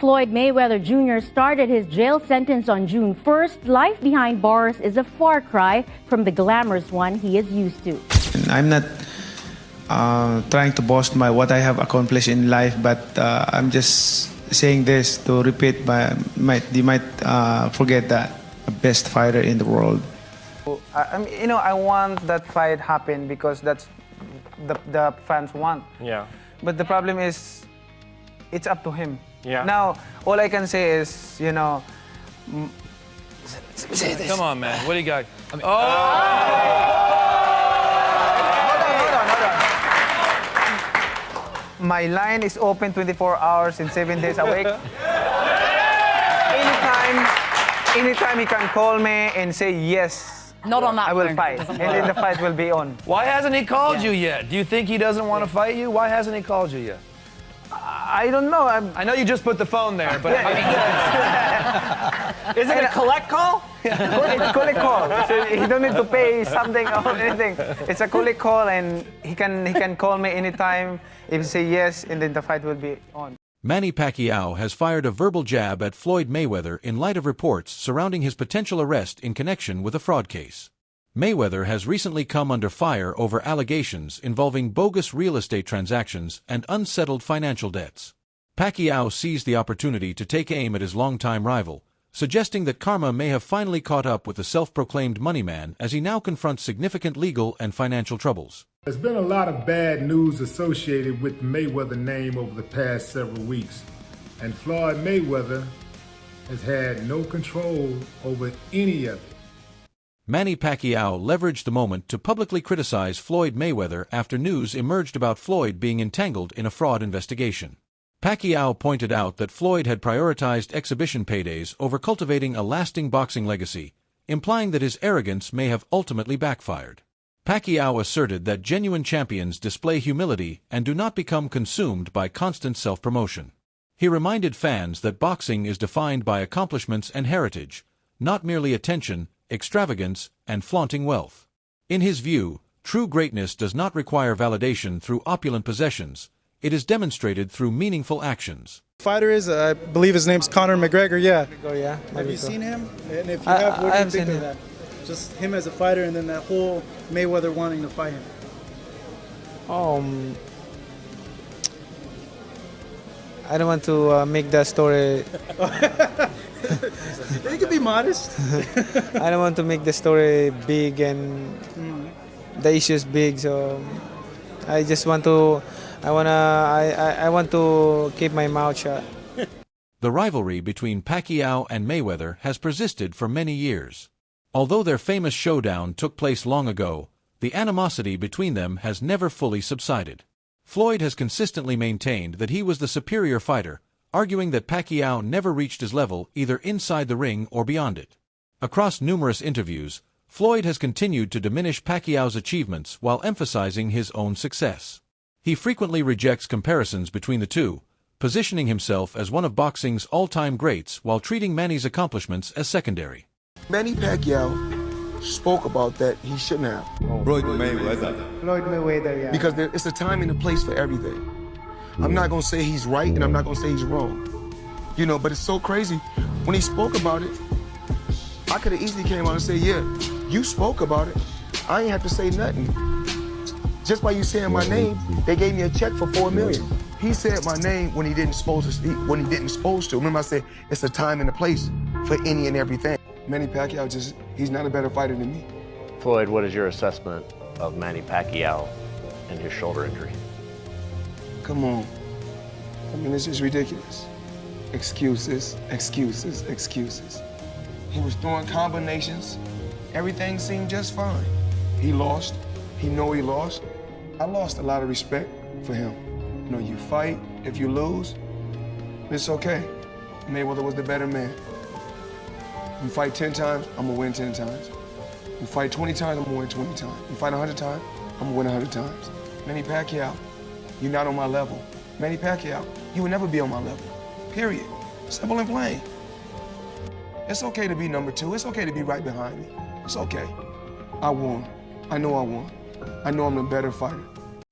Floyd Mayweather Jr. started his jail sentence on June 1st. Life behind bars is a far cry from the glamorous one he is used to. I'm not trying to boast what I have accomplished in life, but I'm just saying this to repeat. They might forget that the best fighter in the world. I want that fight happen because that's the fans want. Yeah. But the problem is, it's up to him. Yeah. Now, all I can say is, say this. Come on, man. What do you got? Hold on. My line is open 24 hours and 7 days a week. Anytime he can call me and say yes. Not on that I will phone. fight, and then the fight will be on. Why hasn't he called you yet? Do you think he doesn't want to fight you? Why hasn't he called you yet? I don't know. I know you just put the phone there, but Is it a collect call? It's a collect call. So he don't need to pay something or anything. It's a collect call, and he can call me anytime. If he say yes, and then the fight will be on. Manny Pacquiao has fired a verbal jab at Floyd Mayweather in light of reports surrounding his potential arrest in connection with a fraud case. Mayweather has recently come under fire over allegations involving bogus real estate transactions and unsettled financial debts. Pacquiao seized the opportunity to take aim at his longtime rival, suggesting that karma may have finally caught up with the self-proclaimed money man as he now confronts significant legal and financial troubles. There's been a lot of bad news associated with the Mayweather name over the past several weeks, and Floyd Mayweather has had no control over any of it. Manny Pacquiao leveraged the moment to publicly criticize Floyd Mayweather after news emerged about Floyd being entangled in a fraud investigation. Pacquiao pointed out that Floyd had prioritized exhibition paydays over cultivating a lasting boxing legacy, implying that his arrogance may have ultimately backfired. Pacquiao asserted that genuine champions display humility and do not become consumed by constant self-promotion. He reminded fans that boxing is defined by accomplishments and heritage, not merely attention, extravagance, and flaunting wealth. In his view, true greatness does not require validation through opulent possessions. It is demonstrated through meaningful actions. Fighter is, I believe his name's Conor McGregor, yeah. Yeah. Have you seen him? And if you have, what do you think of that? Just him as a fighter and then that whole Mayweather wanting to fight him. I don't want to make that story. You can be modest. I don't want to make the story big and the issues big. So I just want to. I want to keep my mouth shut. The rivalry between Pacquiao and Mayweather has persisted for many years. Although their famous showdown took place long ago, the animosity between them has never fully subsided. Floyd has consistently maintained that he was the superior fighter, arguing that Pacquiao never reached his level either inside the ring or beyond it. Across numerous interviews, Floyd has continued to diminish Pacquiao's achievements while emphasizing his own success. He frequently rejects comparisons between the two, positioning himself as one of boxing's all-time greats while treating Manny's accomplishments as secondary. Manny Pacquiao spoke about that he shouldn't have. Floyd Mayweather. Floyd Mayweather, yeah. Because it's a time and a place for everything. I'm not gonna say he's right and I'm not gonna say he's wrong. But it's so crazy. When he spoke about it, I could have easily came out and said, yeah, you spoke about it. I ain't have to say nothing. Just by you saying my name, they gave me a check for $4 million. He said my name when he didn't supposed to. Remember I said, it's a time and a place for any and everything. Manny Pacquiao he's not a better fighter than me. Floyd, what is your assessment of Manny Pacquiao and his shoulder injury? Come on. It's just ridiculous. Excuses, excuses, excuses. He was throwing combinations. Everything seemed just fine. He lost. He know he lost. I lost a lot of respect for him. You fight. If you lose, it's okay. Mayweather was the better man. You fight 10 times, I'm gonna win 10 times. You fight 20 times, I'm gonna win 20 times. You fight 100 times, I'm gonna win 100 times. Manny Pacquiao, you're not on my level. Manny Pacquiao, you will never be on my level. Period. Simple and plain. It's okay to be number 2. It's okay to be right behind me. It's okay. I won. I know I won. I know I'm the better fighter.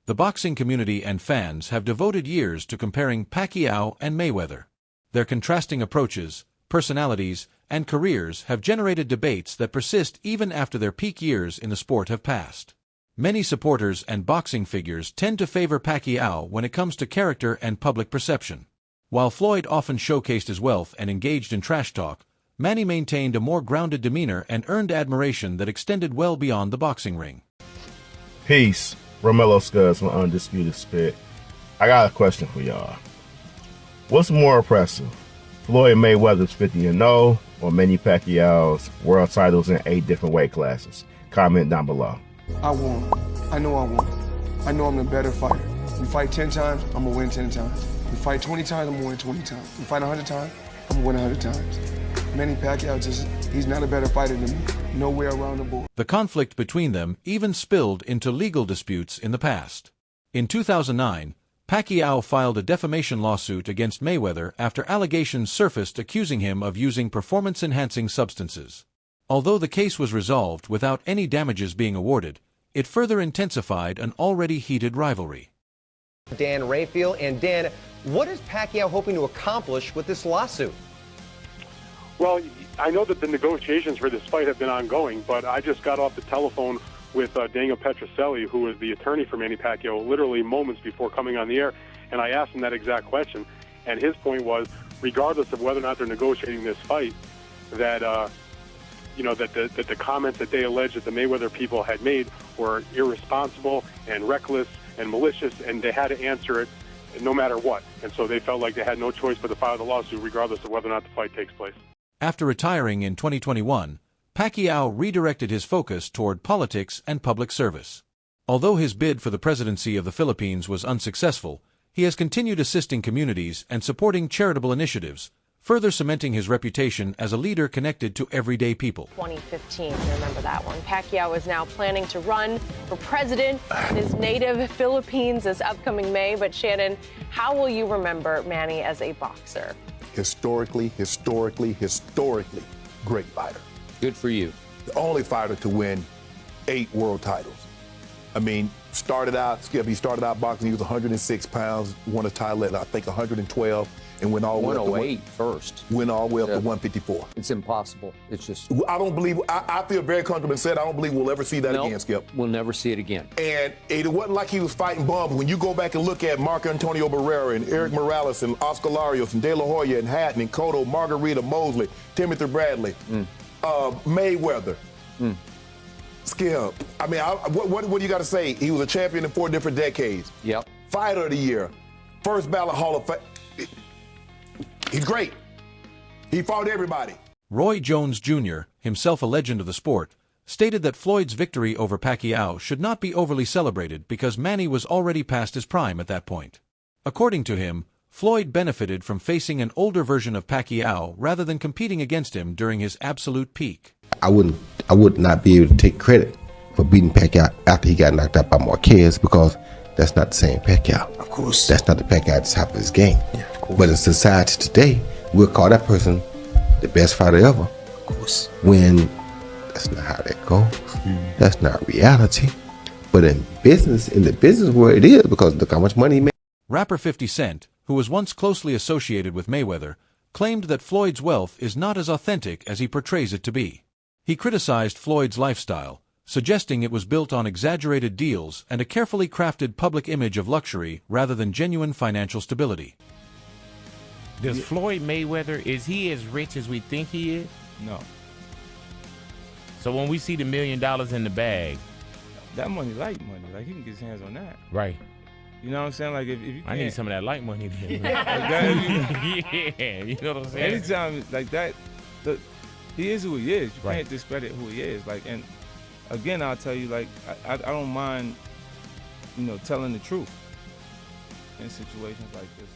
The boxing community and fans have devoted years to comparing Pacquiao and Mayweather. Their contrasting approaches, personalities, and careers have generated debates that persist even after their peak years in the sport have passed. Many supporters and boxing figures tend to favor Pacquiao when it comes to character and public perception. While Floyd often showcased his wealth and engaged in trash talk, Manny maintained a more grounded demeanor and earned admiration that extended well beyond the boxing ring. Peace. Romello Scuds from Undisputed Spit. I got a question for y'all. What's more impressive? Floyd Mayweather's 50-0 or Manny Pacquiao's world titles in 8 different weight classes? Comment down below. I won. I know I won. I know I'm the better fighter. We fight 10 times, I'm gonna win 10 times. We fight 20 times, I'm gonna win 20 times. We fight 100 times, I'm gonna win 100 times. Manny Pacquiao he's not a better fighter than me. Nowhere around the board. The conflict between them even spilled into legal disputes in the past. In 2009, Pacquiao filed a defamation lawsuit against Mayweather after allegations surfaced accusing him of using performance-enhancing substances. Although the case was resolved without any damages being awarded, it further intensified an already heated rivalry. Dan Rayfield. And Dan, what is Pacquiao hoping to accomplish with this lawsuit? Well, I know that the negotiations for this fight have been ongoing, but I just got off the telephone with Daniel Petrocelli, who is the attorney for Manny Pacquiao, literally moments before coming on the air, and I asked him that exact question. And his point was, regardless of whether or not they're negotiating this fight, that that the comments that they allege that the Mayweather people had made were irresponsible and reckless and malicious, and they had to answer it no matter what. And so they felt like they had no choice but to file the lawsuit regardless of whether or not the fight takes place. After retiring in 2021, Pacquiao redirected his focus toward politics and public service. Although his bid for the presidency of the Philippines was unsuccessful, he has continued assisting communities and supporting charitable initiatives, further cementing his reputation as a leader connected to everyday people. 2015, remember that one. Pacquiao is now planning to run for president in his native Philippines this upcoming May. But Shannon, how will you remember Manny as a boxer? Historically great fighter. Good for you. The only fighter to win 8 world titles. I mean, he started out boxing, he was 106 pounds, won a title at, I think, 112, and went all the way up to 108 first. Went all the way up to 154. It's impossible. It's just... I don't believe, I feel very comfortable and said I don't believe we'll ever see that again, Skip. We'll never see it again. And it wasn't like he was fighting bums. When you go back and look at Marco Antonio Barrera and Eric Morales and Oscar Larios and De La Hoya and Hatton and Cotto, Margarita, Mosley, Timothy Bradley, Mayweather, Skip. I mean, what do you got to say? He was a champion in 4 different decades. Yep. Fighter of the year, first ballot Hall of Fame. He's great. He fought everybody. Roy Jones Jr., himself a legend of the sport, stated that Floyd's victory over Pacquiao should not be overly celebrated because Manny was already past his prime at that point. According to him, Floyd benefited from facing an older version of Pacquiao rather than competing against him during his absolute peak. I would not be able to take credit for beating Pacquiao after he got knocked out by Marquez because that's not the same Pacquiao. Of course. That's not the Pacquiao at the top of his game. Yeah, of course. But in society today, we'll call that person the best fighter ever. Of course. When that's not how that goes. That's not reality. But in the business world, it is because look how much money he made. Rapper 50 Cent, who was once closely associated with Mayweather, claimed that Floyd's wealth is not as authentic as he portrays it to be. He criticized Floyd's lifestyle, suggesting it was built on exaggerated deals and a carefully crafted public image of luxury rather than genuine financial stability. Does Floyd Mayweather, is he as rich as we think he is? No. So when we see the $1 million in the bag, that money, light money, like he can get his hands on that. Right. You know what I'm saying? Like if you can't, I need some of that light money then. Yeah, you know what I'm saying? Anytime like that, he is who he is. You can't discredit who he is. Like, and again, I'll tell you, like, I don't mind, telling the truth in situations like this.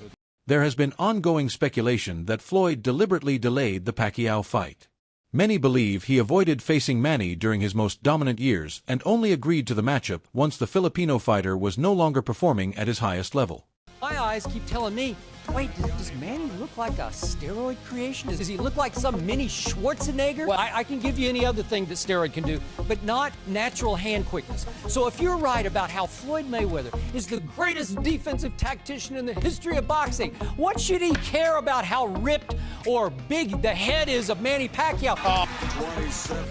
There has been ongoing speculation that Floyd deliberately delayed the Pacquiao fight. Many believe he avoided facing Manny during his most dominant years and only agreed to the matchup once the Filipino fighter was no longer performing at his highest level. My eyes keep telling me Wait, does Manny look like a steroid creation? Does he look like some mini Schwarzenegger? Well, I can give you any other thing that steroid can do, but not natural hand quickness. So if you're right about how Floyd Mayweather is the greatest defensive tactician in the history of boxing, what should he care about how ripped or big the head is of Manny Pacquiao?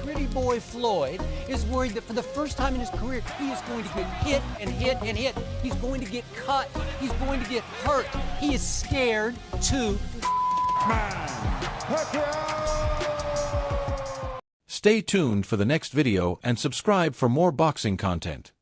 Pretty boy Floyd is worried that for the first time in his career, he is going to get hit and hit and hit. He's going to get cut. He's going to get hurt. He is scared to Stay tuned for the next video and subscribe for more boxing content.